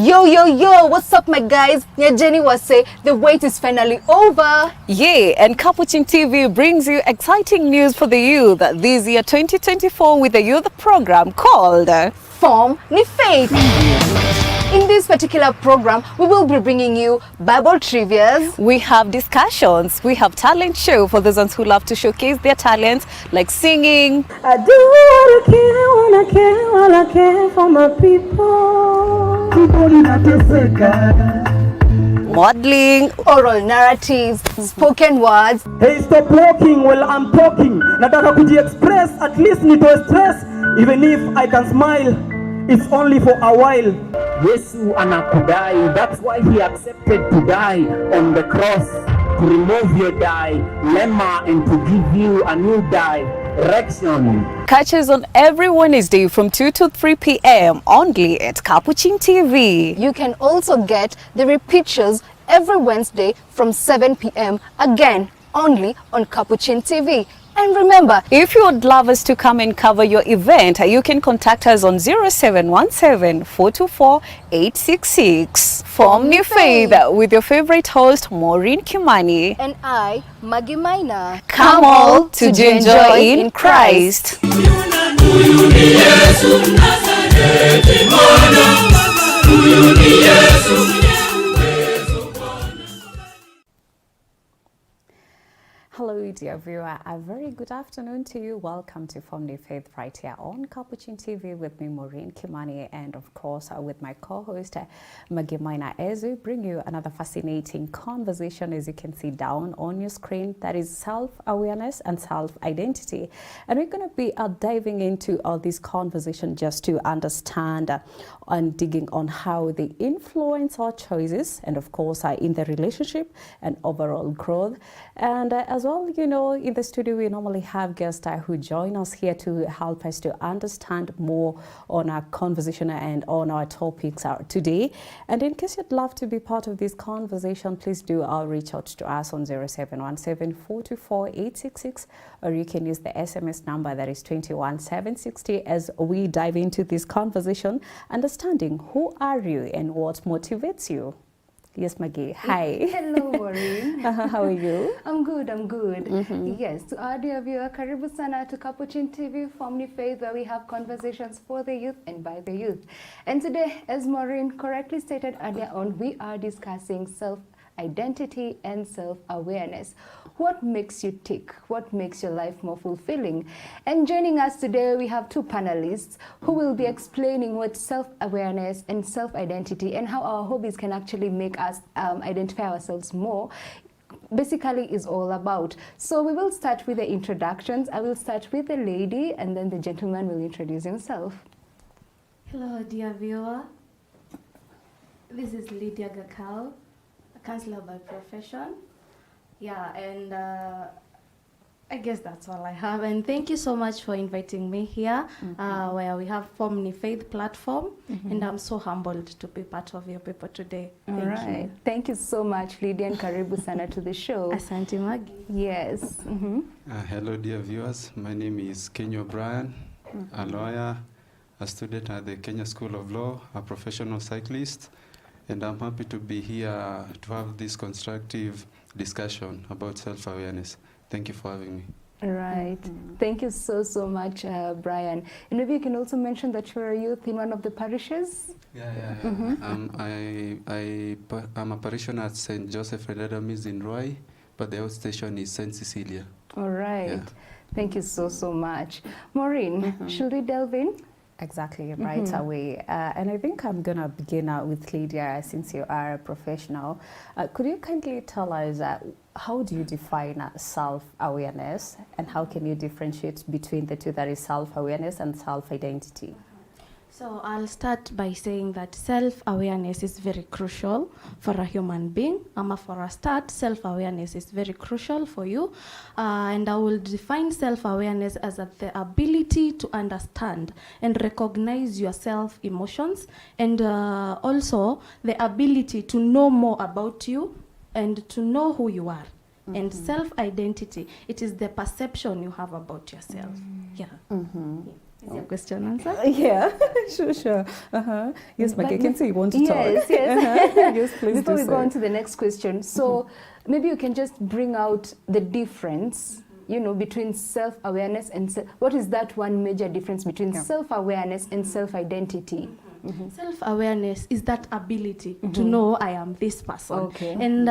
Yo, what's up my guys? Jenny was say the wait is finally over. Yeah, and Capuchin TV brings you exciting news for the youth this year 2024 with a youth program called Form Ni Faith. In this particular program, we will be bringing you Bible trivias. We have discussions, we have talent show for those ones who love to showcase their talents like singing. I do what I can while I care for my people. Modeling, oral narratives, spoken words. Hey, stop walking while I'm talking. Nataka kuji-express, at least nitoe stress. Even if I can smile, it's only for a while. Yesu anakudai, that's why he accepted to die on the cross, to remove your dilemma and to give you a new direction. Catch us on every Wednesday from 2 to 3 p.m. only at Capuchin TV. You can also get the repeat shows every Wednesday from 7 p.m. again only on Capuchin TV. And remember, if you would love us to come and cover your event, you can contact us on 0717 424 866. Form Ni Faith with your favorite host, Maureen Kimani. And I, Maggie Maina. Come all to enjoy in Christ. Hello dear viewer, a very good afternoon to you. Welcome to Form Ni Faith right here on Capuchin TV with me Maureen Kimani and of course with my co-host Maggie Maina as we bring you another fascinating conversation, as you can see down on your screen, that is self-awareness and self-identity. And we're going to be diving into all this conversation just to understand and digging on how they influence our choices and of course in the relationship and overall growth. And as well, you know, in the studio we normally have guests who join us here to help us to understand more on our conversation and on our topics today. And in case you'd love to be part of this conversation, please do reach out to us on 0717 424 866, or you can use the SMS number that is 21760 as we dive into this conversation, understanding who are you and what motivates you. Yes, Maggie. Hi. Hello, Maureen. How are you? I'm good. Yes, to our dear viewer, karibu sana to Capuchin TV, Form Ni Faith, where we have conversations for the youth and by the youth. And today, as Maureen correctly stated earlier on, we are discussing self-identity and self-awareness. What makes you tick? What makes your life more fulfilling? And joining us today, we have two panelists who will be explaining what self-awareness and self-identity and how our hobbies can actually make us identify ourselves more basically is all about. So we will start with the introductions. I will start with the lady and then the gentleman will introduce himself. Hello, dear viewer. This is Lydia Gakao, a counselor by profession. Yeah, and I guess that's all I have. And thank you so much for inviting me here, where we have Form Ni Faith platform. And I'm so humbled to be part of your people today. Thank you. Thank you so much, Lydia, and karibu sana to the show. Asante Maggie. Yes. Hello, dear viewers. My name is Kenyo Brian, a lawyer, a student at the Kenya School of Law, a professional cyclist, and I'm happy to be here to have this constructive discussion about self-awareness. Thank you for having me. Right. Thank you so much, Brian. And maybe you can also mention that you're a youth in one of the parishes. I'm a parishioner at St. Joseph and Adams in Roy, but the outstation is St. Cecilia. All right. Yeah. Thank you so much. Maureen, should we delve in? Exactly, right away. And I think I'm going to begin with Lydia, since you are a professional. Could you kindly tell us how do you define self-awareness and how can you differentiate between the two, that is self-awareness and self-identity? So I'll start by saying that self-awareness is very crucial for a human being. For a start, self-awareness is very crucial for you. And I will define self-awareness as the ability to understand and recognize your self-emotions, and also the ability to know more about you and to know who you are. And self-identity, it is the perception you have about yourself. Yeah. Is your question answered? Yeah, sure. Yes, Maggie, I can see you want to talk. Yes. Yes, please Before do we so. go on to the next question, so maybe you can just bring out the difference, between self-awareness and what is that one major difference between self-awareness and self-identity? Self-awareness is that ability to know I am this person. Okay. And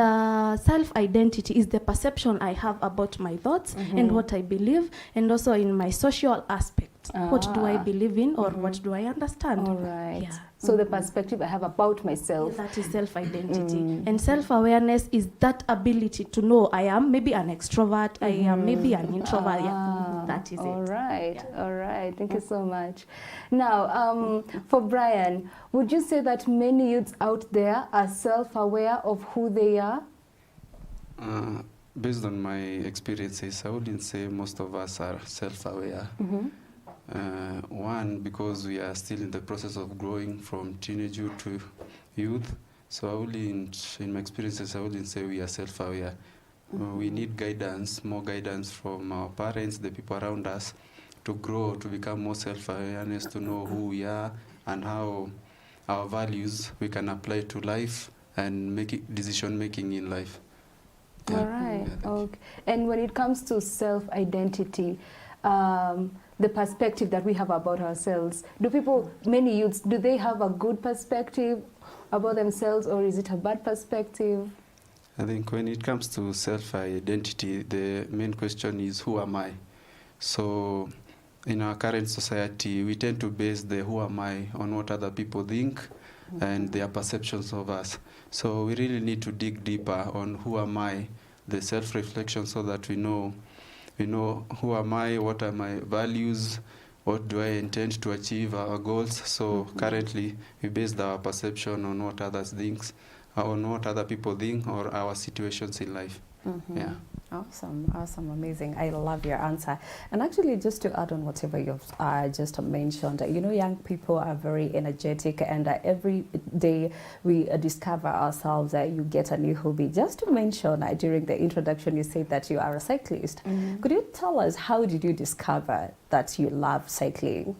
self-identity is the perception I have about my thoughts and what I believe, and also in my social aspect. What do I believe in, or what do I understand? All right. Yeah. So the perspective I have about myself. That is self-identity. And self-awareness is that ability to know I am maybe an extrovert, I am maybe an introvert. Yeah. That is All it. right. Yeah. All right. Thank you so much. Now, for Brian, would you say that many youths out there are self-aware of who they are? Based on my experiences, I wouldn't say most of us are self-aware. One, because we are still in the process of growing from teenagehood to youth. So I wouldn't, in my experiences, I wouldn't say we are self-aware. We need guidance, more guidance from our parents, the people around us, to grow, to become more self-awareness, to know who we are and how our values we can apply to life and make decision-making in life. All right. Okay. And when it comes to self-identity, the perspective that we have about ourselves, many youths, do they have a good perspective about themselves, or is it a bad perspective? I think when it comes to self-identity, the main question is, who am I? So in our current society, we tend to base the who am I on what other people think and their perceptions of us. So we really need to dig deeper on who am I, the self-reflection, so that we know who am I, what are my values, what do I intend to achieve, our goals. So currently, we based our perception on what others think, on what other people think, or our situations in life. Yeah. Awesome, amazing. I love your answer. And actually, just to add on whatever you've just mentioned, young people are very energetic, and every day we discover ourselves. You get a new hobby. Just to mention, during the introduction, you said that you are a cyclist. Could you tell us, how did you discover that you love cycling?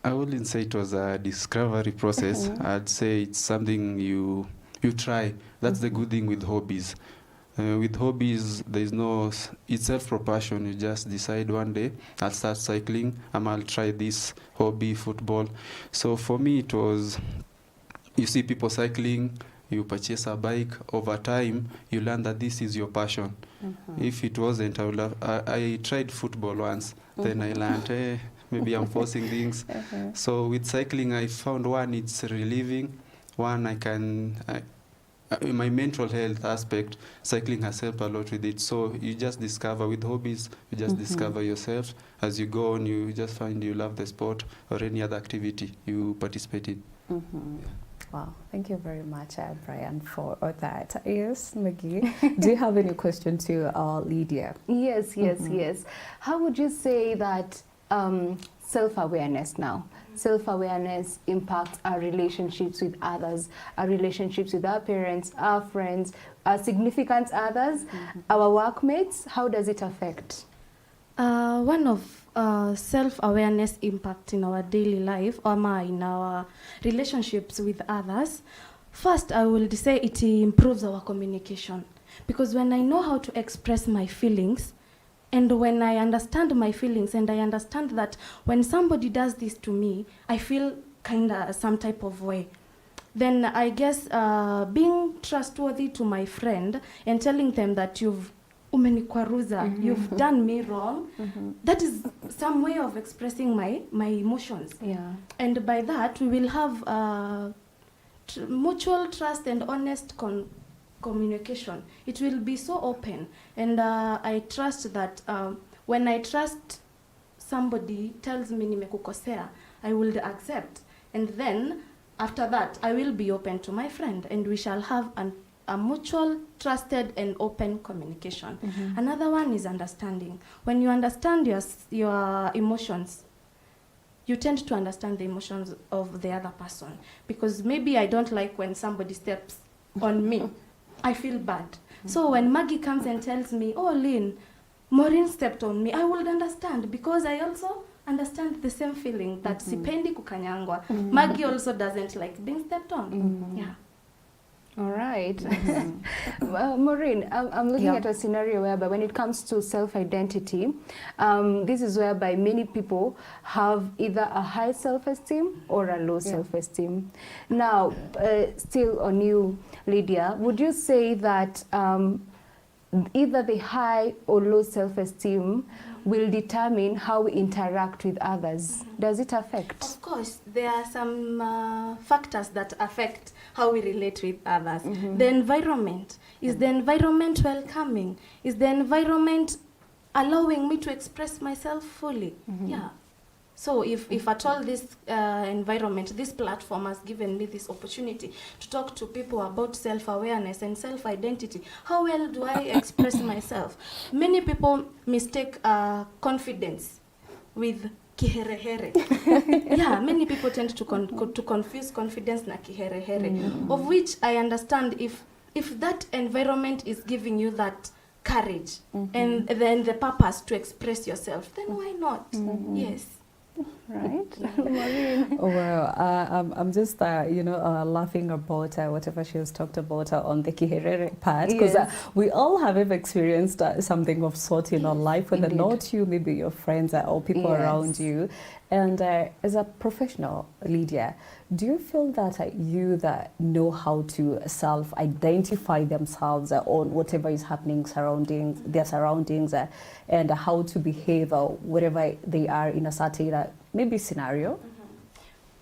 I wouldn't say it was a discovery process. I'd say it's something you try. That's the good thing with hobbies. With hobbies, it's self-propulsion. You just decide one day, I'll start cycling, I'll try this hobby, football. So for me, it was, you see people cycling, you purchase a bike. Over time, you learn that this is your passion. If it wasn't, I tried football once. Then I learned, maybe I'm forcing things. So with cycling, I found, one, it's relieving. One, my mental health aspect, cycling has helped a lot with it. So you just discover, with hobbies, you just discover yourself. As you go on, you just find you love the sport or any other activity you participate in. Wow, thank you very much, Brian, for that. Yes, Maggie, do you have any question to Lydia? Yes. How would you say that self-awareness impacts our relationships with others, our relationships with our parents, our friends, our significant others, our workmates? How does it affect? One of self-awareness impact in our daily life, or in our relationships with others, first I will say it improves our communication. Because when I know how to express my feelings, and when I understand my feelings, and I understand that when somebody does this to me, I feel kind of some type of way, then I guess being trustworthy to my friend and telling them that you've done me wrong, that is some way of expressing my emotions. And by that, we will have mutual trust and honest communication. It will be so open, and I trust that when I trust somebody tells me nimekukosea, I will accept, and then after that I will be open to my friend, and we shall have a mutual trusted and open communication. Another one is understanding. When you understand your emotions, you tend to understand the emotions of the other person, because maybe I don't like when somebody steps on me, I feel bad. So when Maggie comes and tells me, oh, Lynn, Maureen stepped on me, I would understand, because I also understand the same feeling that sipendi kukanyangwa. Maggie also doesn't like being stepped on. Yeah. All right. Maureen, I'm looking at a scenario whereby when it comes to self-identity, this is whereby many people have either a high self-esteem or a low self-esteem. Now, still on you, Lydia, would you say that either the high or low self-esteem will determine how we interact with others? Does it affect? Of course, there are some factors that affect how we relate with others. The environment. Is the environment welcoming? Is the environment allowing me to express myself fully? Yeah. So if at all this environment, this platform has given me this opportunity to talk to people about self-awareness and self-identity, how well do I express myself? Many people mistake confidence with kiherehere. Yeah, many people tend to confuse confidence na kiherehere, of which I understand if that environment is giving you that courage and then the purpose to express yourself, then why not? Yes. Right? Well, I'm just, laughing about whatever she has talked about on the kiherere part, because we all have ever experienced something of sort in our life, whether not you, maybe your friends or people around you. And as a professional, Lydia, do you feel that you that know how to self-identify themselves on whatever is happening their surroundings, and how to behave wherever they are in a certain maybe scenario?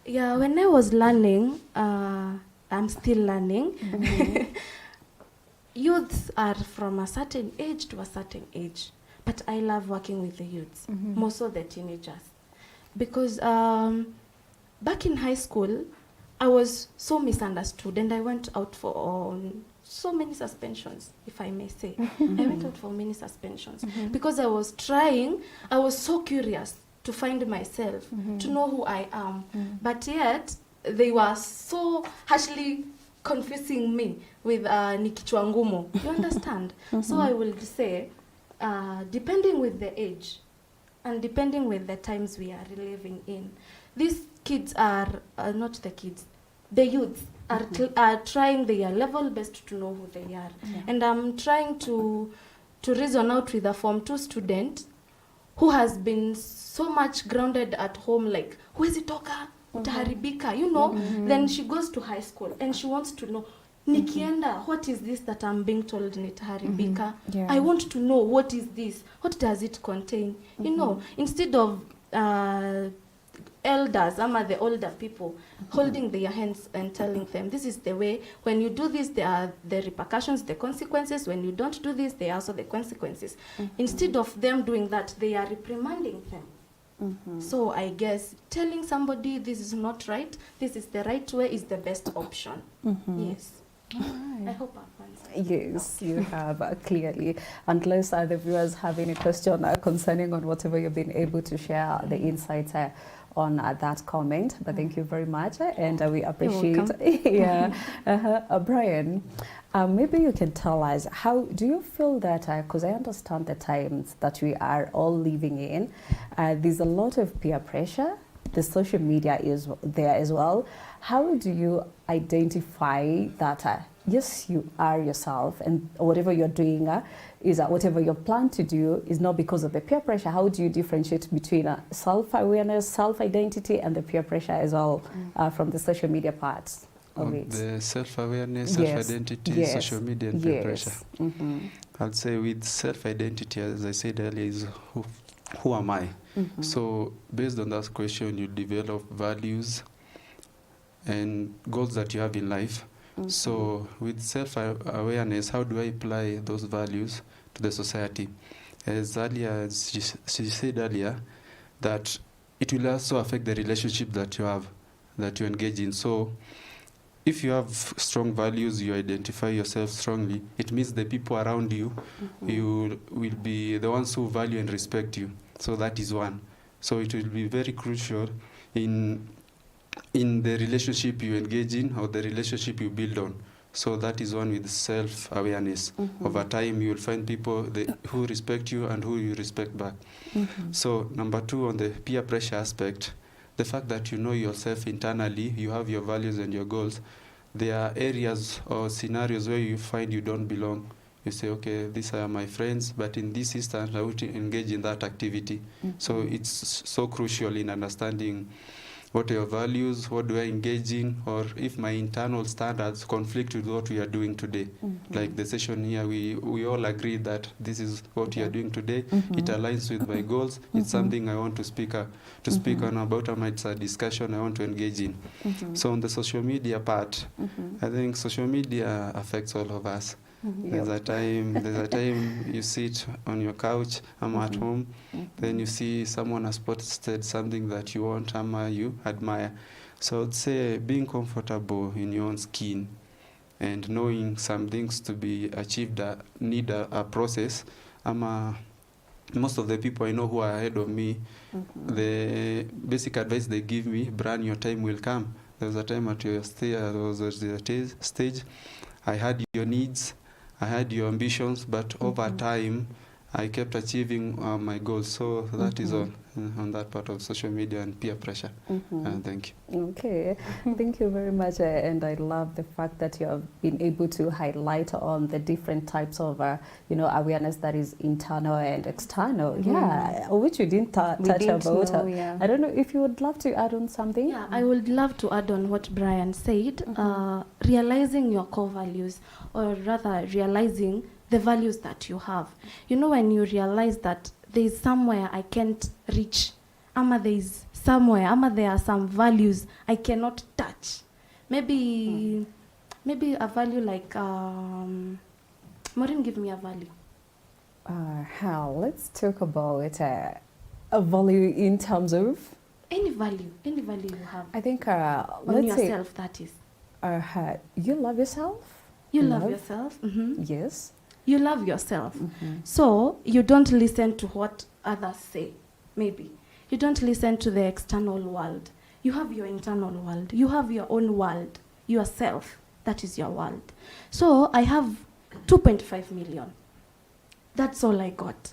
Yeah, when I was learning, I'm still learning. Youths are from a certain age to a certain age, but I love working with the youths, more so the teenagers, because back in high school, I was so misunderstood, and I went out for so many suspensions, if I may say. I went out for many suspensions because I was so curious to find myself, to know who I am. But yet, they were so harshly confusing me with nikichwa ngumu. You understand? So I will say, depending with the age, and depending with the times we are living in, these kids are, not the kids, the youths are trying their level best to know who they are. And I'm trying to reason out with a Form 2 student who has been so much grounded at home, like, huwezi toka, utaharibika, you know. Then she goes to high school and she wants to know, nikienda, what is this that I'm being told nitaharibika? I want to know, what is this? What does it contain? You know, instead of elders, the older people, holding their hands and telling them, this is the way, when you do this, there are the repercussions, the consequences. When you don't do this, there are also the consequences. Instead of them doing that, they are reprimanding them. So I guess telling somebody this is not right, this is the right way, is the best option. Yes. I hope I've answered. Yes, you have, clearly. Unless the viewers have any question concerning on whatever you've been able to share, the insights on that comment. But thank you very much, and we appreciate. Brian, maybe you can tell us, how do you feel that, because I understand the times that we are all living in, there's a lot of peer pressure, the social media is there as well. How do you identify that, yes, you are yourself, and whatever you're doing is whatever you plan to do is not because of the peer pressure? How do you differentiate between self-awareness, self-identity, and the peer pressure as well from the social media parts of it? The self-awareness, self-identity, social media, and peer pressure. I'd say with self-identity, as I said earlier, is who am I? So based on that question, you develop values and goals that you have in life. So with self-awareness, how do I apply those values to the society? As earlier, as she said earlier, that it will also affect the relationship that you have, that you engage in. So if you have strong values, you identify yourself strongly, it means the people around you, you will be the ones who value and respect you. So that is one. So it will be very crucial in the relationship you engage in or the relationship you build on. So that is one with self-awareness. Over time, you will find people who respect you and who you respect back. So number 2, on the peer pressure aspect, the fact that you know yourself internally, you have your values and your goals, there are areas or scenarios where you find you don't belong. You say, okay, these are my friends, but in this instance, I would engage in that activity. So it's so crucial in understanding what are your values, what do I engage in, or if my internal standards conflict with what we are doing today. Like the session here, we all agree that this is what we are doing today. It aligns with my goals. It's something I want to speak on about, or it's a discussion I want to engage in. So on the social media part, I think social media affects all of us. There's a time you sit on your couch, I'm at home, then you see someone has posted something that you want, you admire. So I'd say being comfortable in your own skin and knowing some things to be achieved need a process. Most of the people I know who are ahead of me, the basic advice they give me, Brian, your time will come. There was a time at your stage, I had your needs, I had your ambitions, but over time, I kept achieving my goals. So that is all on that part of social media and peer pressure. Thank you. Okay, thank you very much. And I love the fact that you have been able to highlight on the different types of, awareness that is internal and external. Yeah, which you didn't touch about. I don't know if you would love to add on something. Yeah, I would love to add on what Brian said. Realizing your core values, or rather realizing the values that you have. You know, when you realize that there is somewhere I can't reach, there are some values I cannot touch. Maybe a value like, Maureen, give me a value. Let's talk about a value in terms of? Any value you have. I think, on yourself, that is. You love yourself? You love yourself? Yes. You love yourself. So you don't listen to what others say, maybe. You don't listen to the external world. You have your internal world. You have your own world, yourself. That is your world. So I have 2.5 million. That's all I got.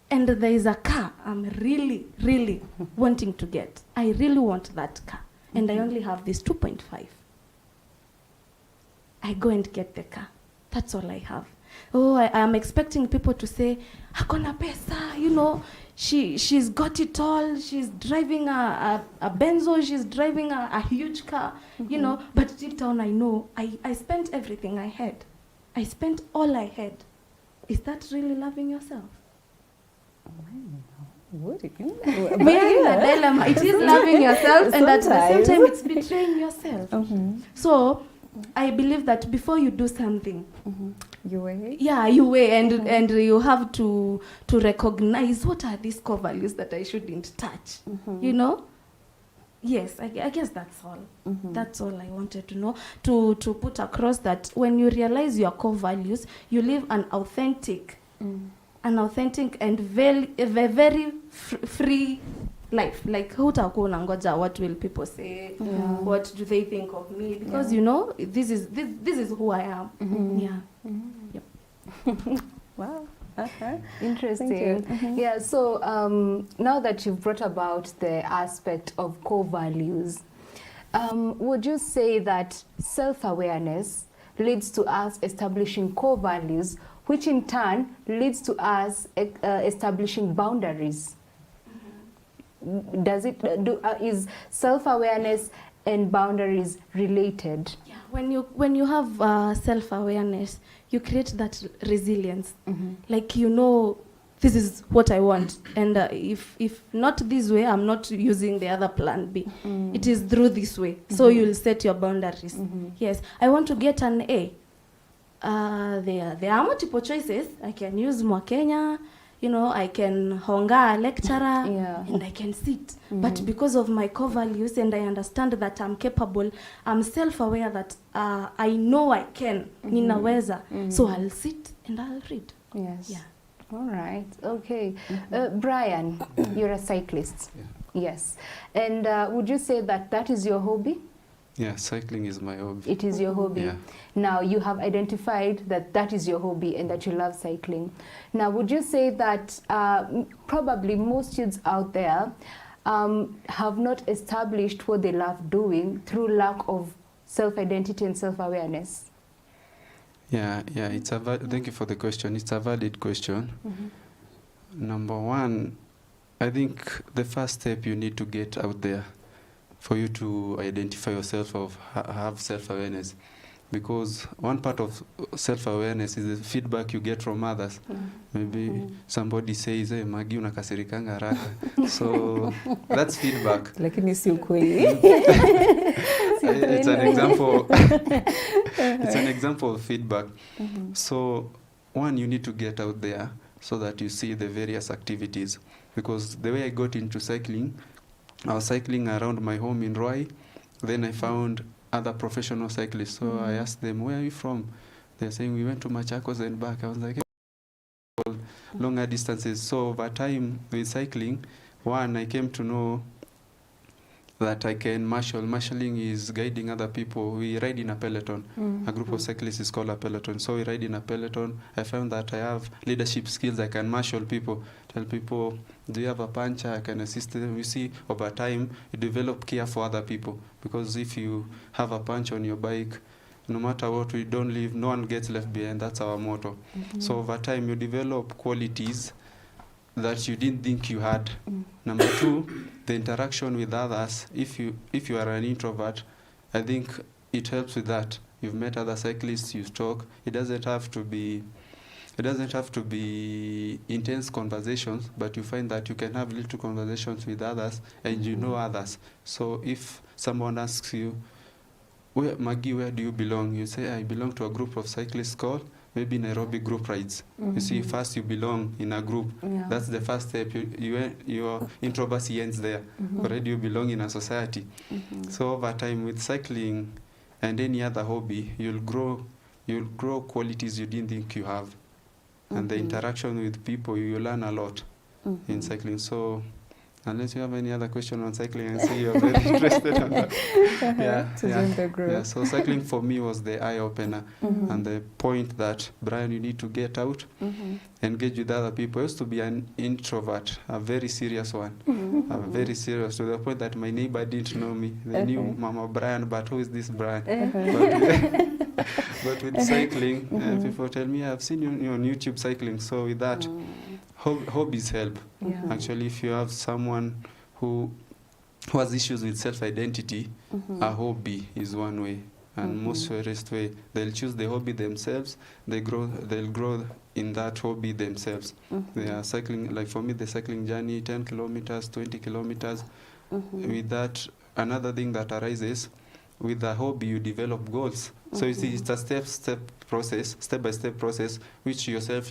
And there is a car I'm really, really wanting to get. I really want that car. And I only have this 2.5. I go and get the car. That's all I have. Oh, I am expecting people to say, Hakona pesa, she's got it all. She's driving a Benzo, she's driving a huge car, But deep down I know I spent everything I had. I spent all I had. Is that really loving yourself? What do you dilemma. It is loving yourself, and at the same time it's betraying yourself. So I believe that before you do something, you weigh. Yeah, you weigh, and you have to recognize what are these core values that I shouldn't touch. Yes, I guess that's all. That's all I wanted to know. To put across that when you realize your core values, you live an authentic and very free life. Like, what will people say? What do they think of me? Because this is who I am. Yep. Wow. Interesting. Yeah, so now that you've brought about the aspect of core values, would you say that self-awareness leads to us establishing core values, which in turn leads to us establishing boundaries? Does it is self-awareness and boundaries related? Yeah, when you have self-awareness, you create that resilience. Like, this is what I want, and if not this way, I'm not using the other plan B. It is through this way. So you'll set your boundaries. Yes, I want to get an A. There are multiple choices. I can use Mwakenya, I can honga a lecturer, and I can sit. But because of my core values, and I understand that I'm capable, I'm self-aware that I know I can, ninaweza. So I'll sit and I'll read. Yes. Yeah. All right. Okay. Brian, you're a cyclist. Yeah. Yes. And would you say that is your hobby? Yeah, cycling is my hobby. It is your hobby. Yeah. Now you have identified that that is your hobby and that you love cycling. Now, would you say that probably most youths out there have not established what they love doing through lack of self-identity and self-awareness? Yeah, it's thank you for the question. It's a valid question. Number one, I think the first step you need to get out there for you to identify yourself or have self-awareness. Because one part of self-awareness is the feedback you get from others. Maybe somebody says, hey, Magi unakasirikanga haraka. So that's feedback. Lakini si ukweli. It's an example. It's an example of feedback. So one, you need to get out there so that you see the various activities. Because the way I got into cycling, I was cycling around my home in Roy. Then I found other professional cyclists. So I asked them, where are you from? They're saying, we went to Machakos and back. I was like, hey, longer distances. So over time with cycling, one, I came to know that I can marshal. Marshalling is guiding other people. We ride in a peloton. A group of cyclists is called a peloton. So we ride in a peloton. I found that I have leadership skills. I can marshal people, tell people, do you have a puncher? I can assist them. You see, over time, you develop care for other people. Because if you have a punch on your bike, no matter what, we don't leave, no one gets left behind. That's our motto. So over time, you develop qualities that you didn't think you had. Number two, the interaction with others. If you are an introvert, I think it helps with that. You've met other cyclists, you talk. It doesn't have to be intense conversations, but you find that you can have little conversations with others and you know others. So if someone asks you, Maggie, where do you belong? You say, I belong to a group of cyclists called maybe Nairobi group rides. You see, first you belong in a group. That's the first step. Your introversy ends there. Already you belong in a society. So over time with cycling and any other hobby, you'll grow qualities you didn't think you have. And the interaction with people, you learn a lot in cycling. So unless you have any other question on cycling, I see you're very interested in that. Join the group. Yeah, so cycling for me was the eye-opener and the point that, Brian, you need to get out, engage with other people. I used to be an introvert, a very serious one, very serious, to the point that my neighbor didn't know me. They knew Mama Brian, but who is this Brian? But with cycling, people tell me, I've seen you on YouTube cycling. So with that, hobbies help. Actually, if you have someone who has issues with self-identity, a hobby is one way. And most surest way, they'll choose the hobby themselves. They'll grow in that hobby themselves. They are cycling, like for me, the cycling journey, 10 kilometers, 20 kilometers. With that, another thing that arises, with the hobby, you develop goals. So you see, it's a step-by-step process, which yourself,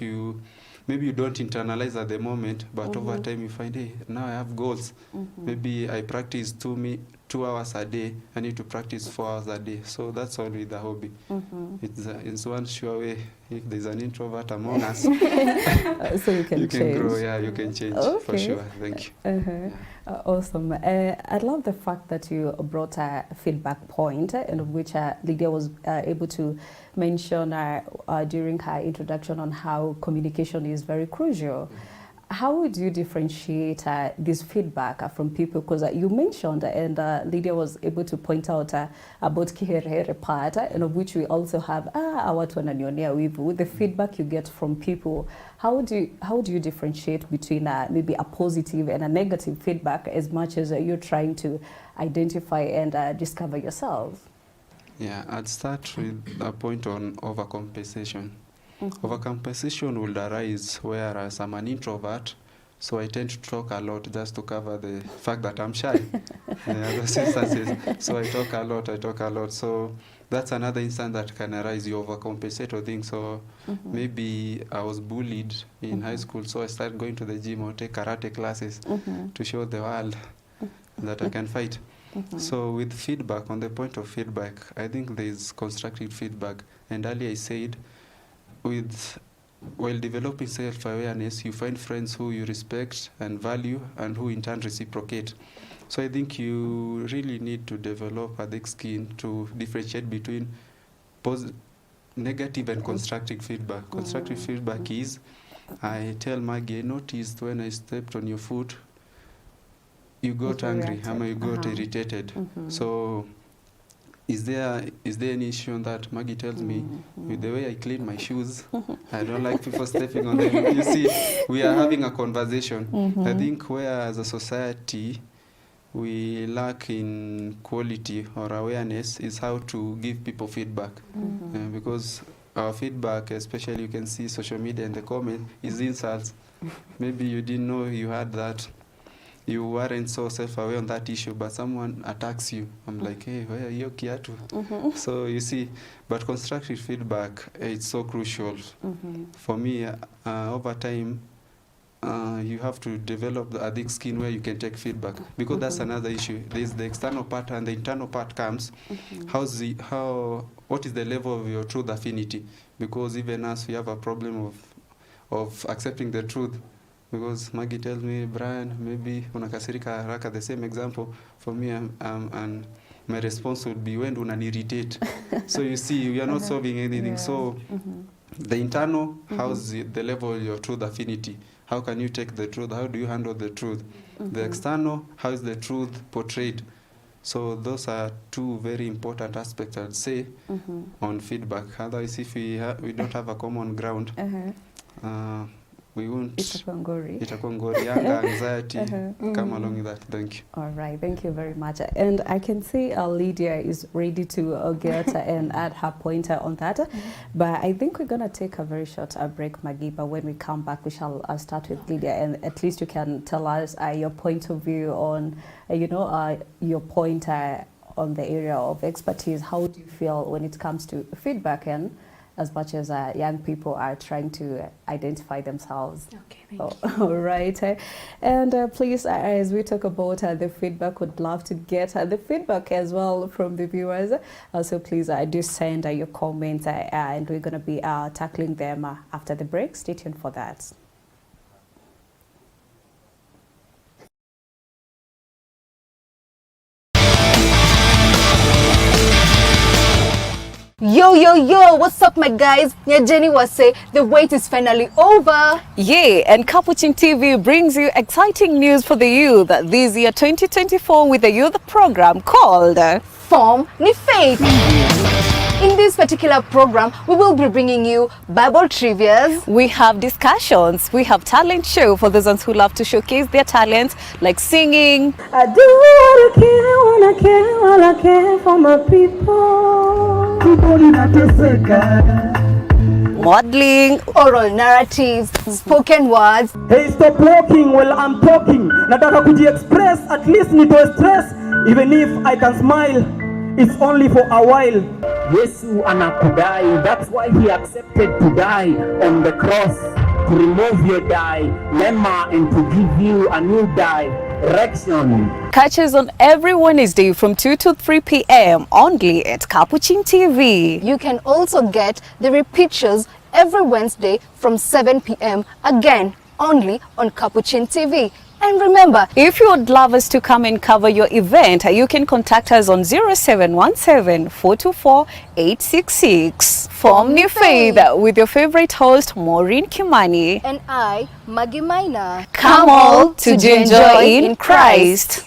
maybe you don't internalize at the moment, but over time you find, hey, now I have goals. Maybe I practice 2 hours a day. I need to practice 4 hours a day. So that's all with the hobby. It's one sure way. If there's an introvert among us, so you can change. Grow. Yeah, you can change for sure. Thank you. Awesome. I love the fact that you brought a feedback point, in which Lydia was able to mention during her introduction on how communication is very crucial. How would you differentiate this feedback from people? Because you mentioned, and Lydia was able to point out about kiherehere part, and of which we also have watu wananionea wivu, the feedback you get from people. How do you differentiate between maybe a positive and a negative feedback, as much as you're trying to identify and discover yourself? Yeah, I'd start with a point on overcompensation. Overcompensation will arise whereas I'm an introvert, so I tend to talk a lot just to cover the fact that I'm shy. Those instances. So I talk a lot. So that's another instance that can arise. You overcompensate or things. So maybe I was bullied in high school, so I started going to the gym or take karate classes to show the world that I can fight. So with feedback, on the point of feedback, I think there's constructive feedback. And earlier I said, with while developing self-awareness, you find friends who you respect and value and who in turn reciprocate. So I think you really need to develop a thick skin to differentiate between negative and constructive feedback. Constructive feedback is, I tell Maggie, I noticed when I stepped on your foot, you got angry, you got irritated. So is there any issue on that? Maggie tells me, with the way I clean my shoes, I don't like people stepping on them. You see, we are having a conversation. I think where as a society we lack in quality or awareness is how to give people feedback. Because our feedback, especially you can see social media and the comment, is insults. Maybe you didn't know you had that. You weren't so self-aware on that issue, but someone attacks you. I'm like, hey, where are you, Kiatu? So you see, but constructive feedback, it's so crucial. For me, over time, you have to develop a thick skin where you can take feedback, because that's another issue. There's the external part and the internal part comes. What is the level of your truth affinity? Because even us, we have a problem of accepting the truth. Because Maggie tells me, Brian, maybe unakasirika haraka, the same example. For me, my response would be, when unanirritate. So you see, we are not solving anything. Yeah. So the internal, how's the level of your truth affinity? How can you take the truth? How do you handle the truth? The external, how is the truth portrayed? So those are two very important aspects, I'd say, on feedback. Otherwise, if we don't have a common ground, we won't. Itakuwa ngori, anxiety, come along with that. Thank you. All right, thank you very much. And I can see Lydia is ready to get and add her pointer on that. But I think we're going to take a very short break, Maggie. But when we come back, we shall start with Lydia. And at least you can tell us your point of view on, your pointer on the area of expertise. How do you feel when it comes to feedback, and as much as young people are trying to identify themselves? Okay, thank you. All right. And please, as we talk about the feedback, would love to get the feedback as well from the viewers. So please do send your comments, and we're going to be tackling them after the break. Stay tuned for that. Yo, what's up, my guys? Jenny was say the wait is finally over. Yeah, and Capuchin TV brings you exciting news for the youth this year 2024 with a youth program called Form Ni Faith. In this particular program, we will be bringing you Bible trivias. We have discussions. We have talent show for those ones who love to showcase their talents, like singing. I do what I care while I care for my people. Modeling, oral narratives, spoken words. Hey, stop walking while I'm talking. Nataka kuji-express, at least nitoe stress. Even if I can smile, it's only for a while. Yesu anakudai, that's why he accepted to die on the cross, to remove your dilemma and to give you a new direction. Catch us on every Wednesday from 2 to 3 p.m. only at Capuchin TV. You can also get the repeat shows every Wednesday from 7 p.m. again only on Capuchin TV. And remember, if you would love us to come and cover your event, you can contact us on 0717-424-866. Form New Faith with your favorite host, Maureen Kimani. And I, Maggie Maina. Come all to enjoy in Christ.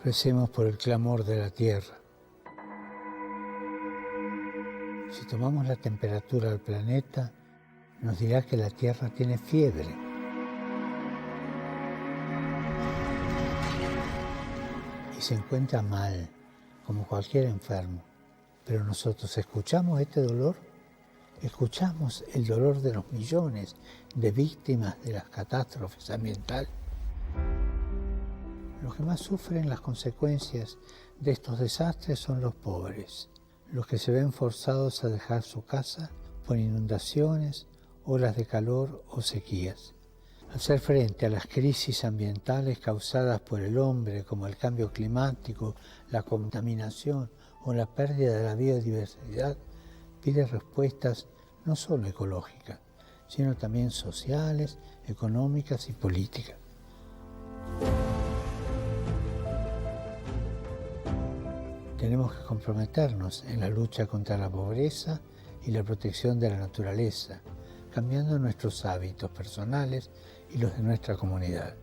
Recemos por el clamor de la tierra. Si tomamos la temperatura del planeta, nos dirá que la Tierra tiene fiebre. Y se encuentra mal, como cualquier enfermo. Pero nosotros escuchamos este dolor, escuchamos el dolor de los millones de víctimas de las catástrofes ambientales. Los que más sufren las consecuencias de estos desastres son los pobres, los que se ven forzados a dejar su casa por inundaciones, olas de calor o sequías. Hacer frente a las crisis ambientales causadas por el hombre, como el cambio climático, la contaminación o la pérdida de la biodiversidad, pide respuestas no solo ecológicas, sino también sociales, económicas y políticas. Tenemos que comprometernos en la lucha contra la pobreza y la protección de la naturaleza, cambiando nuestros hábitos personales y los de nuestra comunidad.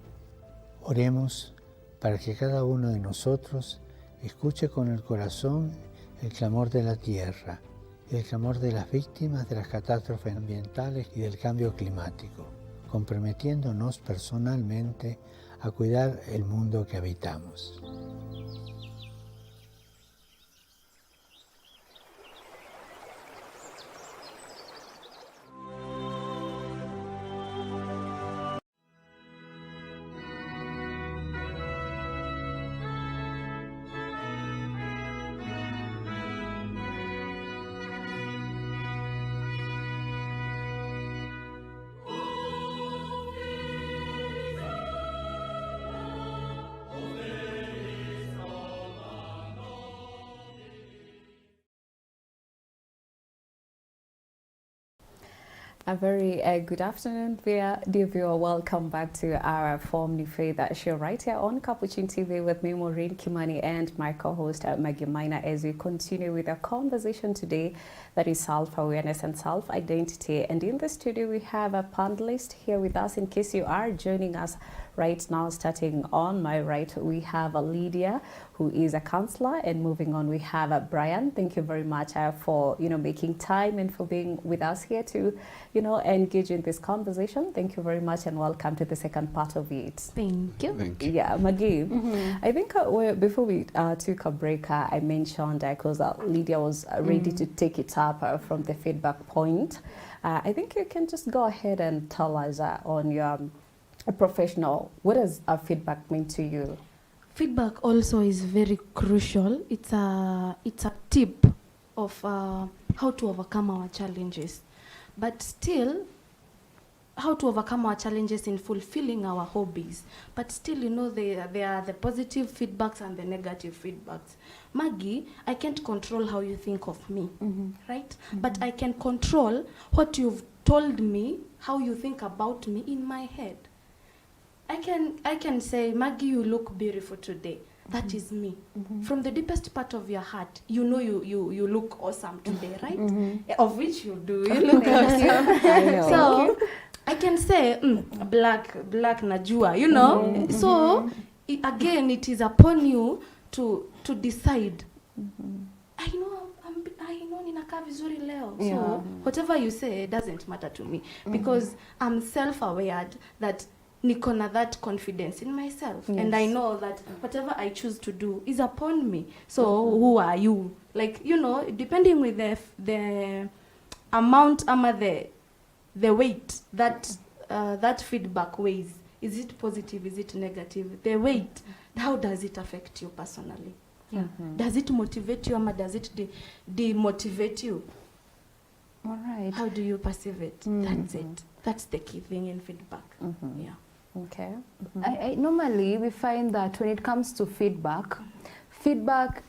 Oremos para que cada uno de nosotros escuche con el corazón el clamor de la tierra y el clamor de las víctimas de las catástrofes ambientales y del cambio climático, comprometiéndonos personalmente a cuidar el mundo que habitamos. A very good afternoon, dear viewer. Welcome back to our Form New Faith show right here on Capuchin TV with me, Maureen Kimani, and my co-host, Maggie Mina, as we continue with our conversation today that is self-awareness and self-identity. And in the studio, we have a panelist here with us. In case you are joining us right now, starting on my right, we have Lydia, who is a counselor, and moving on, we have Brian. Thank you very much for making time and for being with us here to engage in this conversation. Thank you very much, and welcome to the second part of it. Thank you. Thank you. Yeah, Maggie, I think before we took a break, I mentioned because Lydia was ready to take it up from the feedback point. I think you can just go ahead and tell us on your professional, what does feedback mean to you? Feedback also is very crucial. It's a tip of how to overcome our challenges, but still how to overcome our challenges in fulfilling our hobbies. But still, there are the positive feedbacks and the negative feedbacks. Maggie, I can't control how you think of me, right? But I can control what you've told me, how you think about me in my head. I can say, Maggie, you look beautiful today. That is me. From the deepest part of your heart, you look awesome today, right? Of which you do. You look awesome. I know. So I can say, black najua, So again, it is upon you to decide. I know ninakaa vizuri leo. Yeah. So whatever you say doesn't matter to me because I'm self-aware that nikona that confidence in myself. Yes. And I know that whatever I choose to do is upon me. So who are you? Like, depending with the amount the weight that feedback weighs. Is it positive? Is it negative? The weight, how does it affect you personally? Yeah. Does it motivate you or does it demotivate you? All right. How do you perceive it? That's it. That's the key thing in feedback. Yeah. Okay. I normally we find that when it comes to feedback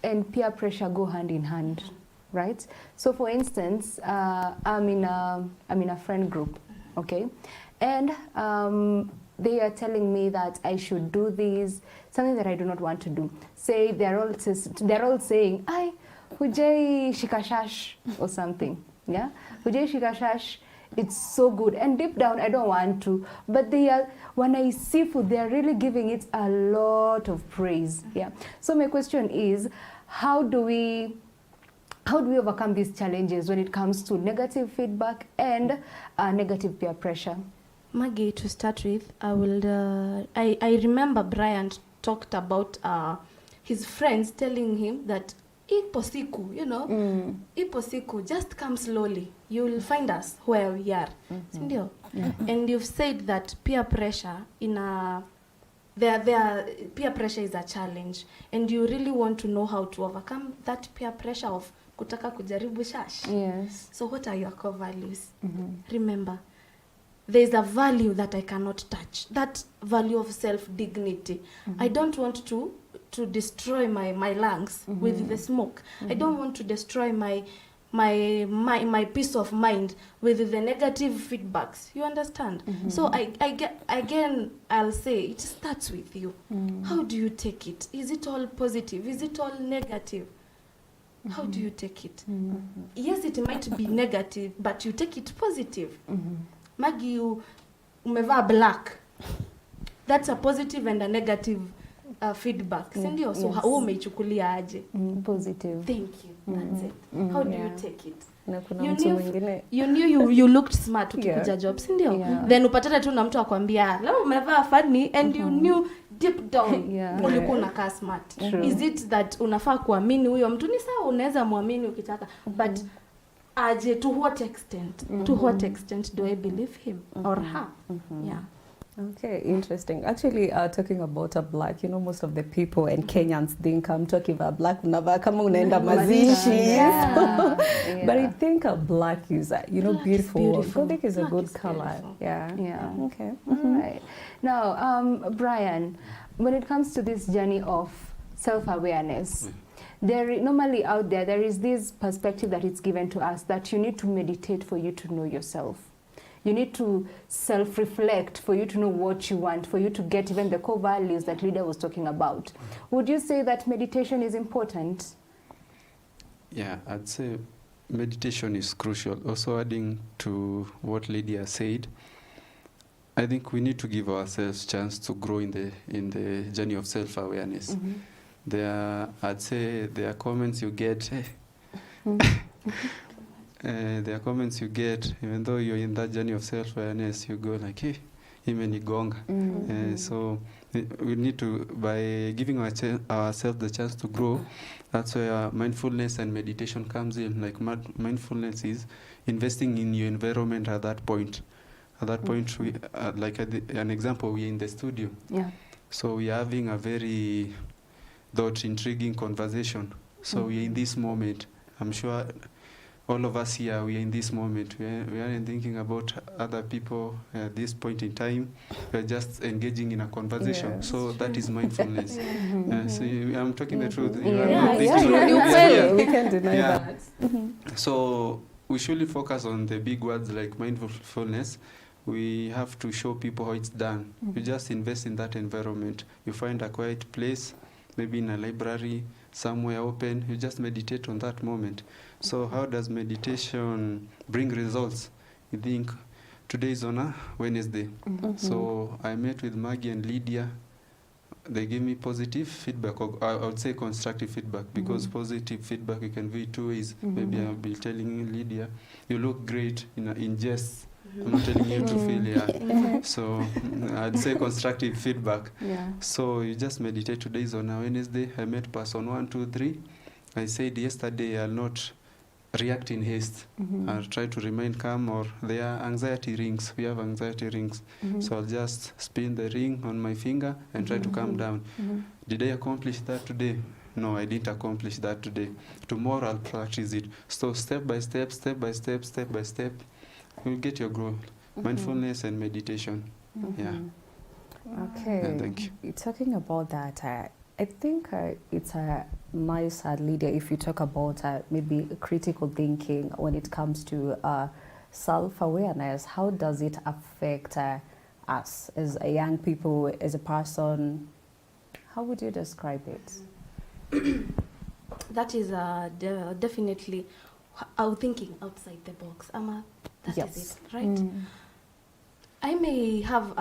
and peer pressure go hand in hand, right? So for instance, I'm in a friend group, okay, and they are telling me that I should do this, something that I do not want to do. Say they're all saying, "Ay, hujai shikashash" or something, yeah, hujai shikashash. It's so good, and deep down I don't want to, but when I see food, they are really giving it a lot of praise. Yeah. So my question is, how do we how do we overcome these challenges when it comes to negative feedback and negative peer pressure? Maggie, to start with, I remember Brian talked about his friends telling him that ipo siku, ipo siku, just come slowly. You will find us where we are. Sindio? And you've said that peer pressure peer pressure is a challenge, and you really want to know how to overcome that peer pressure of kutaka kujaribu shash. Yes. So what are your core values? Remember, there's a value that I cannot touch, that value of self-dignity. I don't want to destroy my lungs with the smoke. I don't want to destroy my peace of mind with the negative feedbacks. You understand? So I'll say it starts with you. How do you take it? Is it all positive? Is it all negative? How do you take it? Yes, it might be negative, but you take it positive. Maggie, you umevaa black. That's a positive and a negative feedback. Sindio? So how umeichukulia aje? Positive. Thank you. That's it. How do you take it? You knew you looked smart ukikuja job, sindio? Then upatana tu na mtu akwambia, leo umevaa funny, and you knew deep down ulikuwa unakaa smart. Is it that unafaa kuamini huyo mtu? Ni sawa, unaweza muamini ukitaka, but aje, to what extent? To what extent do I believe him or her? Yeah. Okay, interesting. Actually, talking about a black, most of the people and Kenyans think I'm talking about black, kama unaenda mazishi. But I think a black is, beautiful. I think it's a good color. Beautiful. Yeah. Okay. Right. Now, Brian, when it comes to this journey of self-awareness, normally out there is this perspective that it's given to us that you need to meditate for you to know yourself. You need to self-reflect for you to know what you want, for you to get even the core values that Lydia was talking about. Would you say that meditation is important? Yeah, I'd say meditation is crucial. Also adding to what Lydia said, I think we need to give ourselves a chance to grow in the journey of self-awareness. I'd say there are comments you get. There are comments you get, even though you're in that journey of self-awareness, you go like, hey, imenigonga. So we need to, by giving ourselves the chance to grow, that's where mindfulness and meditation comes in. Like mindfulness is investing in your environment at that point. At that point, we, like an example, we're in the studio. Yeah. So we're having a very intriguing conversation. So we're in this moment. I'm sure all of us here, we are in this moment. We aren't thinking about other people at this point in time. We are just engaging in a conversation. Yes. So that is mindfulness. So I'm talking the truth. We can deny that. So we should focus on the big words like mindfulness. We have to show people how it's done. You just invest in that environment. You find a quiet place, maybe in a library, somewhere open. You just meditate on that moment. So how does meditation bring results? You think today is on a Wednesday. So I met with Maggie and Lydia. They gave me positive feedback, or I would say constructive feedback, because positive feedback you can view it two ways. Maybe I'll be telling Lydia, you look great in jest. I'm not telling you to feel So I'd say constructive feedback. So you just meditate. Today is on a Wednesday. I met person 1, 2, 3. I said yesterday I'll not react in haste. I'll try to remain calm, or there are anxiety rings. We have anxiety rings. So I'll just spin the ring on my finger and try to calm down. Did I accomplish that today? No, I didn't accomplish that today. Tomorrow I'll practice it. So step by step, you'll get your growth. Mindfulness and meditation. Yeah. Okay. Thank you. Talking about that, I think it's a nice leader if you talk about maybe critical thinking when it comes to self-awareness. How does it affect us as a young people, as a person? How would you describe it? That is definitely our thinking outside the box. That is it, right? I may have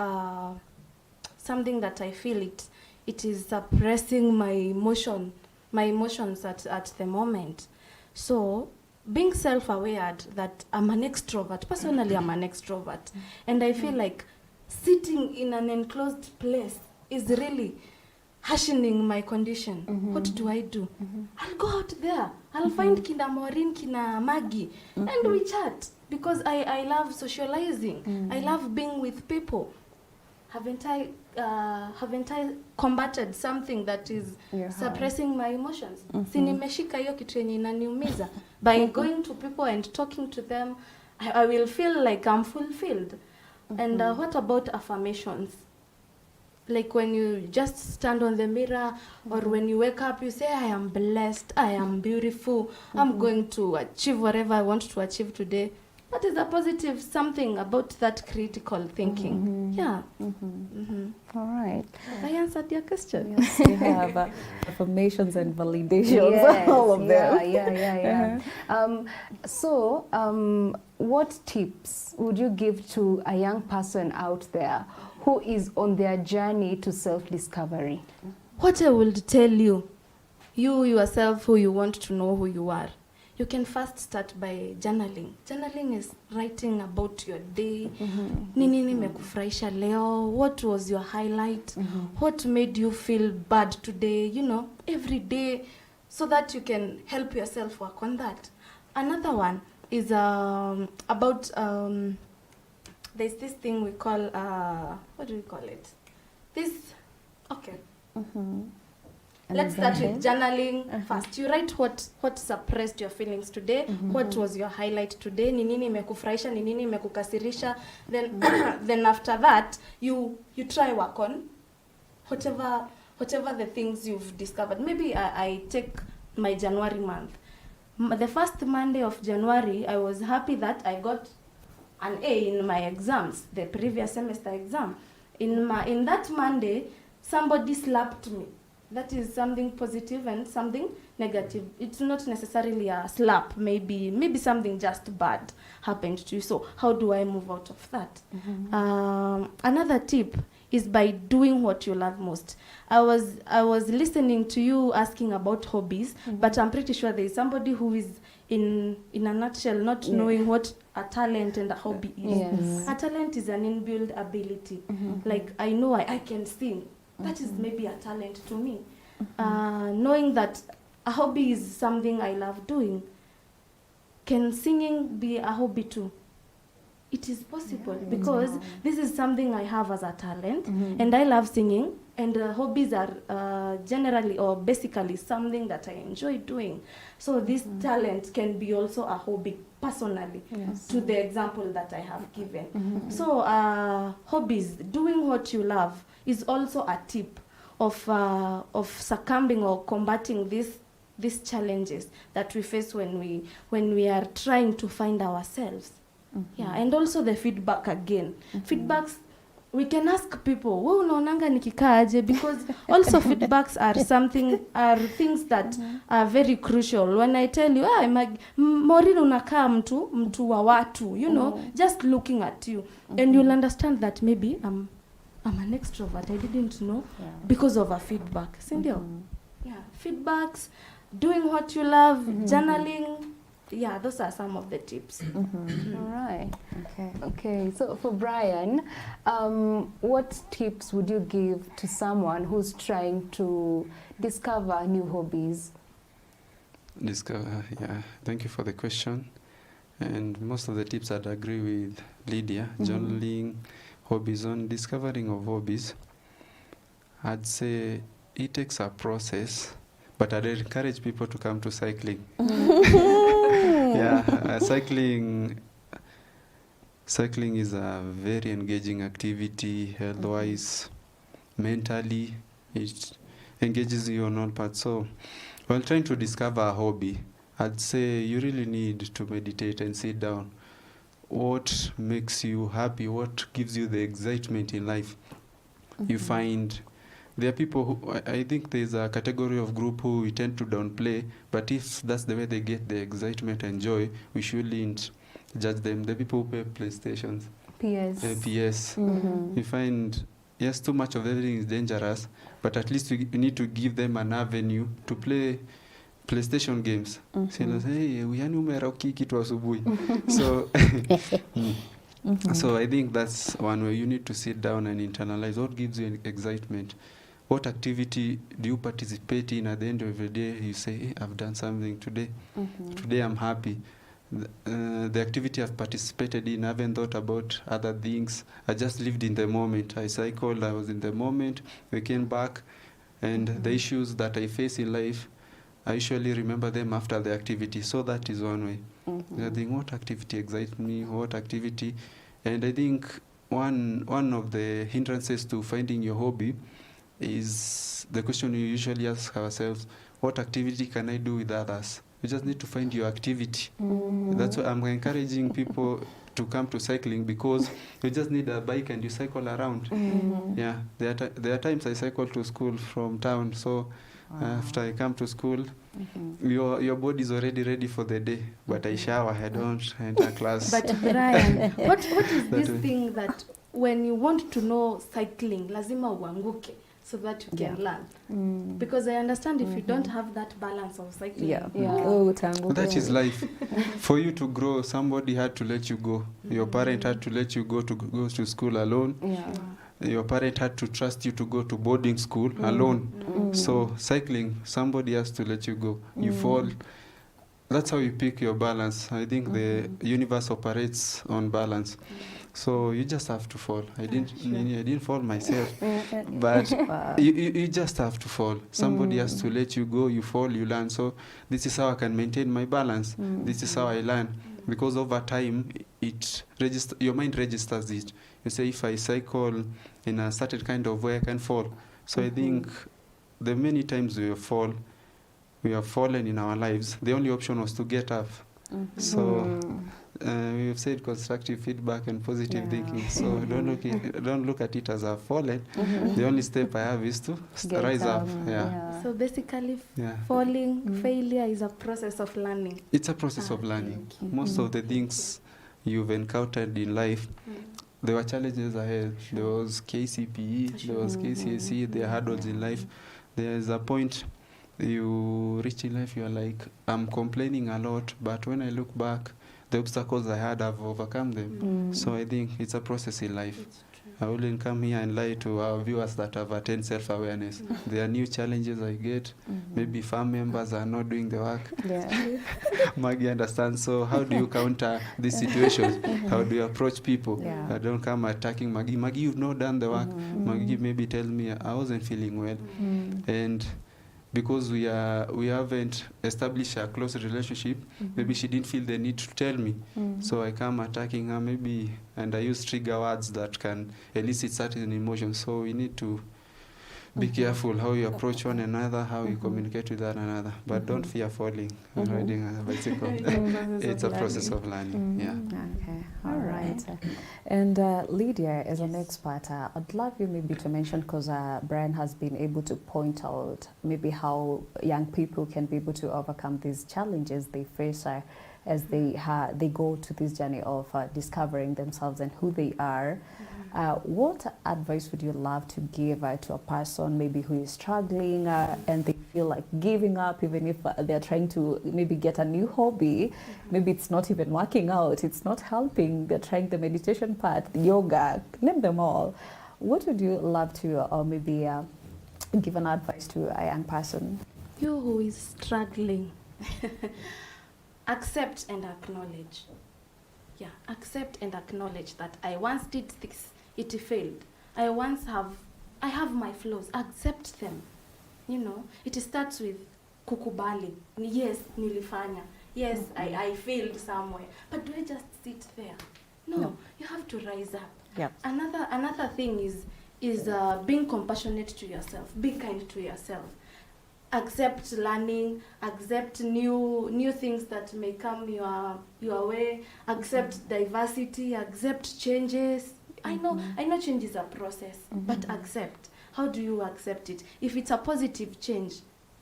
something that I feel it is suppressing my emotions at the moment. So being self-aware that I'm an extrovert, personally I'm an extrovert, and I feel like sitting in an enclosed place is really harshening my condition. What do I do? I'll go out there. I'll find Kina Maureen, Kina Maggie, and we chat because I love socializing. I love being with people. Haven't I combated something that is suppressing my emotions? Si nimeshika hiyo kitu yenye inaniumiza. By going to people and talking to them, I will feel like I'm fulfilled. And what about affirmations? Like when you just stand on the mirror, or when you wake up, you say, I am blessed, I am beautiful, I'm going to achieve whatever I want to achieve today. That is a positive something about that critical thinking. Yeah. All right. Have I answered your question? Yes, you have affirmations and validations, all of them. Yeah. So, what tips would you give to a young person out there who is on their journey to self-discovery? What I would tell you, you yourself, who you want to know who you are, you can first start by journaling. Journaling is writing about your day. Nini nimekufurahisha leo? What was your highlight? What made you feel bad today? You know, every day, so that you can help yourself work on that. Another one is about, there's this thing we call, what do we call it? Let's start with journaling first. You write what suppressed your feelings today, what was your highlight today, ni nini imekufurahisha, ni nini imekukasirisha. Then then after that, you try work on whatever the things you've discovered. Maybe I take my January month. The first Monday of January, I was happy that I got an A in my exams, the previous semester exam. In that Monday, somebody slapped me. That is something positive and something negative. It's not necessarily a slap. Maybe something just bad happened to you. So how do I move out of that? Another tip is by doing what you love most. I was listening to you asking about hobbies, but I'm pretty sure there is somebody who is in a nutshell not knowing what a talent and a hobby is. Yes. A talent is an inbuilt ability. Like I know I can sing. That is maybe a talent to me. Knowing that a hobby is something I love doing. Can singing be a hobby too? It is possible because this is something I have as a talent and I love singing, and hobbies are generally or basically something that I enjoy doing. So this talent can be also a hobby personally to the example that I have given. So hobbies, doing what you love, is also a tip of succumbing or combating these challenges that we face when we are trying to find ourselves. Yeah, and also the feedback again. Feedbacks, we can ask people, wewe unaonanga nikikaaje, because also feedbacks are things that are very crucial. When I tell you, Maureen unakaa mtu wa watu, you know, just looking at you, and you'll understand that maybe I'm an extrovert. I didn't know because of a feedback. Sindio? Yeah, feedbacks, doing what you love, journaling. Yeah, those are some of the tips. All right. Okay. So for Brian, what tips would you give to someone who's trying to discover new hobbies? Yeah, thank you for the question. And most of the tips I'd agree with Lydia. Journaling, hobbies, on discovering of hobbies. I'd say it takes a process, but I'd encourage people to come to cycling. Cycling is a very engaging activity, health-wise, mentally. It engages you on all parts. So while trying to discover a hobby, I'd say you really need to meditate and sit down. What makes you happy? What gives you the excitement in life? You find there are people who, I think there's a category of group who we tend to downplay, but if that's the way they get the excitement and joy, we shouldn't judge them. The people who play PlayStations, PS. You find, yes, too much of everything is dangerous, but at least we need to give them an avenue to play PlayStation games. Sina say, yani umerauki kitu asubuhi. So so I think that's one way you need to sit down and internalize what gives you excitement. What activity do you participate in? At the end of the day, you say, hey, I've done something today. Today I'm happy. The activity I've participated in, I haven't thought about other things. I just lived in the moment. I cycled, I was in the moment. We came back, and the issues that I face in life, I usually remember them after the activity. So that is one way. I think, what activity excites me? What activity? And I think one of the hindrances to finding your hobby is the question we usually ask ourselves: what activity can I do with others? You just need to find your activity. That's why I'm encouraging people to come to cycling, because you just need a bike and you cycle around. Yeah, there are times I cycle to school from town, so after I come to school, your body is already ready for the day, but I shower, I don't enter class. But Brian, what is this thing that when you want to know cycling, lazima uanguke so that you can learn? Because I understand if you don't have that balance of cycling. That is life. For you to grow, somebody had to let you go. Your parent had to let you go to school alone. Your parent had to trust you to go to boarding school alone. So cycling, somebody has to let you go. You fall. That's how you pick your balance. I think the universe operates on balance. So you just have to fall. I didn't fall myself, but you just have to fall. Somebody has to let you go. You fall, you learn. So this is how I can maintain my balance. This is how I learn, because over time your mind registers it. You say, if I cycle in a certain kind of way, I can fall. So I think the many times we have fallen in our lives, the only option was to get up. So we've said constructive feedback and positive thinking. So don't look at it as I've fallen. The only step I have is to rise up. So basically, falling, failure is a process of learning. It's a process of learning. Most of the things you've encountered in life, there were challenges ahead. There was KCPE, there was KCSE, there are hurdles in life. There's a point you reach in life, you're like, I'm complaining a lot, but when I look back, the obstacles I had, I've overcome them. So I think it's a process in life. I wouldn't come here and lie to our viewers that have attained self-awareness. There are new challenges I get. Maybe farm members are not doing the work. Maggie understands. So how do you counter these situations? How do you approach people? I don't come attacking Maggie. Maggie, you've not done the work. Maggie maybe tell me I wasn't feeling well. And because we haven't established a close relationship, maybe she didn't feel the need to tell me. So I come attacking her maybe, and I use trigger words that can elicit certain emotions. So we need to be careful how you approach one another, how you communicate with one another. But don't fear falling when riding a bicycle. It's a process of learning. Okay, all right. And Lydia, as an expert, I'd love you maybe to mention, because Brian has been able to point out maybe how young people can be able to overcome these challenges they face as they go to this journey of discovering themselves and who they are. What advice would you love to give to a person maybe who is struggling and they feel like giving up, even if they're trying to maybe get a new hobby? Maybe it's not even working out, it's not helping, they're trying the meditation part, yoga, name them all. What would you love to maybe give an advice to a young person? You who is struggling, accept and acknowledge. Accept and acknowledge that I once did this, it failed. I have my flaws, accept them. You know, it starts with kukubali. Yes, nilifanya. Yes, I failed somewhere. But do I just sit there? No. You have to rise up. Another thing is being compassionate to yourself. Be kind to yourself. Accept learning, accept new things that may come your way, accept diversity, accept changes. I know change is a process, but accept. How do you accept it? If it's a positive change,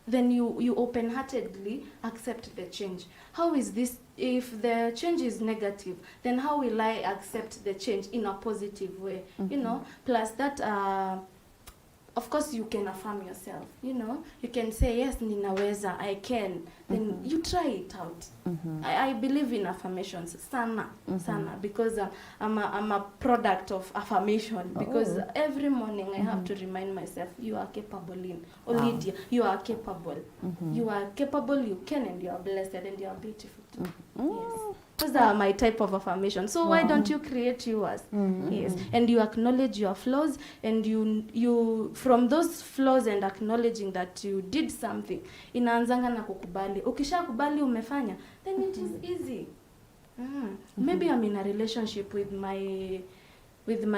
then you open-heartedly accept the change. How is this, if the change is negative, then how will I accept the change in a positive way? You know, plus that of course you can affirm yourself, you know, you can say yes, ninaweza, I can, then you try it out. I believe in affirmations sana because I'm a product of affirmation, because every morning I have to remind myself, you are capable, Lydia, you are capable, you are capable, you can, and you are blessed, and you are beautiful too. Yes. Those are my type of affirmation. So why don't you create yours? Yes. And you acknowledge your flaws, and you from those flaws and acknowledging that you did something, inaanzanga na kukubali. Ukishakubali umefanya, then it is easy. Maybe I'm in a relationship with my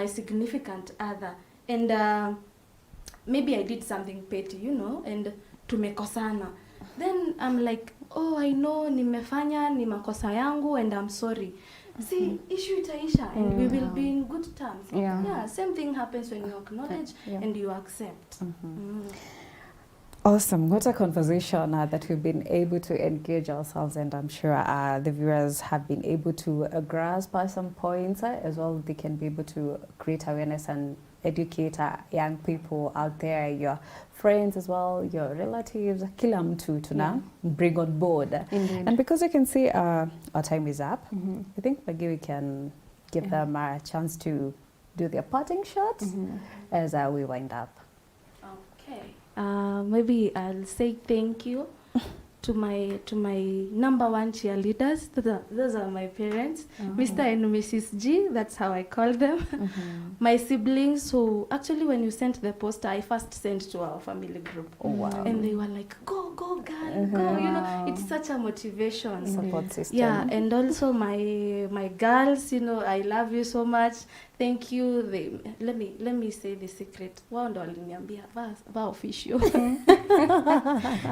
significant other, and maybe I did something petty, you know, and tumekosana. Then I'm like, oh, I know nimefanya ni makosa yangu and I'm sorry. See, issue itaisha and we will be in good terms. Yeah, same thing happens when you acknowledge and you accept. Awesome. What a conversation that we've been able to engage ourselves, and I'm sure the viewers have been able to grasp some points as well. They can be able to create awareness and educate young people out there, your friends as well, your relatives, kila mtu tuna bring on board. Indeed. And because I can see our time is up, I think maybe we can give them a chance to do their parting shots as we wind up. Okay. Maybe I'll say thank you to my number one cheerleaders. Those are my parents, Mr. and Mrs. G. That's how I call them. My siblings, who actually, when you sent the poster, I first sent to our family group. Oh wow! And they were like, "Go, go, girl, go!" You know, it's such a motivation. Support system. Yeah, and also my girls. You know, I love you so much. Thank you. Let me say the secret. Wao ndo waliniambia va official.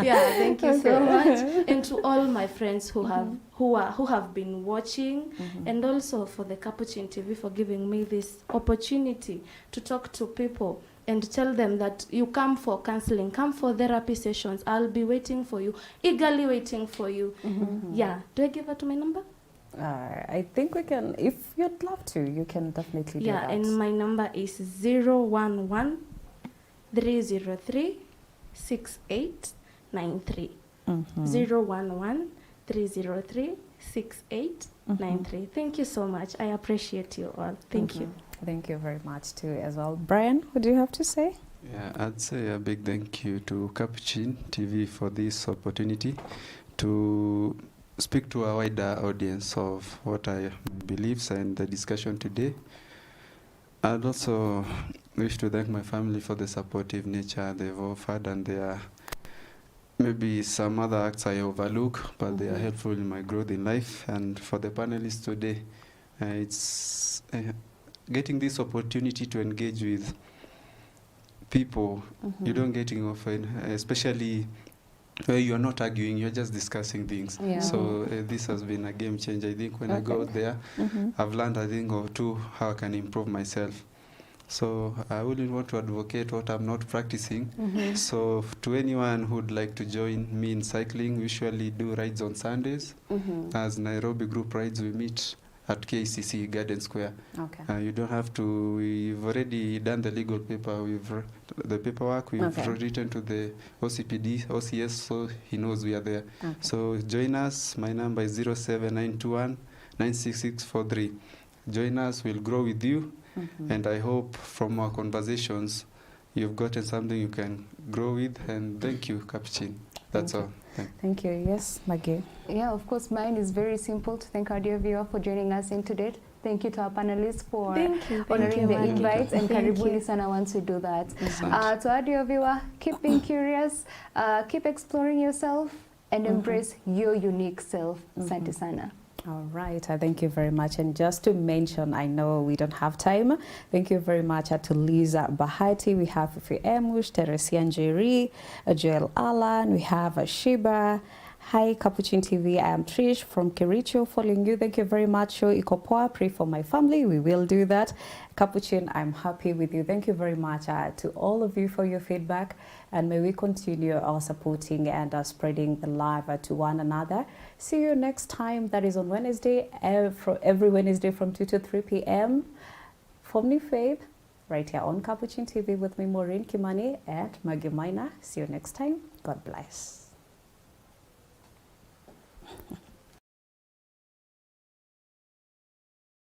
Yeah, thank you so much. And to all my friends who have been watching, and also for the Capuchin TV for giving me this opportunity to talk to people and tell them that you come for counseling, come for therapy sessions. I'll be waiting for you, eagerly waiting for you. Yeah. Do I give her to my number? I think we can, if you'd love to, you can definitely do that. Yeah, and my number is 011 303 6893. 011 303 6893. Thank you so much. I appreciate you all. Thank you. Thank you very much too as well. Brian, what do you have to say? Yeah, I'd say a big thank you to Capuchin TV for this opportunity to speak to a wider audience of what I believe and the discussion today. I'd also wish to thank my family for the supportive nature they've offered, and their maybe some other acts I overlook, but they are helpful in my growth in life. And for the panelists today, it's getting this opportunity to engage with people you don't get often, especially where you're not arguing, you're just discussing things. So this has been a game changer. I think when I go out there, I've learned a thing or two how I can improve myself. So I wouldn't want to advocate what I'm not practicing. So to anyone who'd like to join me in cycling, we usually do rides on Sundays. As Nairobi group rides, we meet at KCC Garden Square. You don't have to, we've already done the legal paper, the paperwork, we've written to the OCPD, OCS, so he knows we are there. So join us. My number is 07921 96643. Join us, we'll grow with you. And I hope from our conversations, you've gotten something you can grow with. And thank you, Capuchin. That's all. Thank you. Yes, Maggie. Yeah, of course, mine is very simple. To thank our dear viewer for joining us in today. Thank you to our panelists for honoring the invites, and karibuni sana once we do that. To our dear viewer, keep being curious, keep exploring yourself, and embrace your unique self. Asante sana. All right, thank you very much. And just to mention, I know we don't have time. Thank you very much to Lisa Bahati. We have Fifi Emush, Teresia Njeri, Joel Alan. We have Shiba. Hi, Capuchin TV. I am Trish from Kericho following you. Thank you very much. Show Ikopoa. Pray for my family. We will do that. Capuchin, I'm happy with you. Thank you very much to all of you for your feedback. And may we continue our supporting and spreading the love to one another. See you next time. That is on Wednesday, every Wednesday from 2 to 3 p.m. Family Faith right here on Capuchin TV with me, Maureen Kimani and Maggie Minor. See you next time. God bless.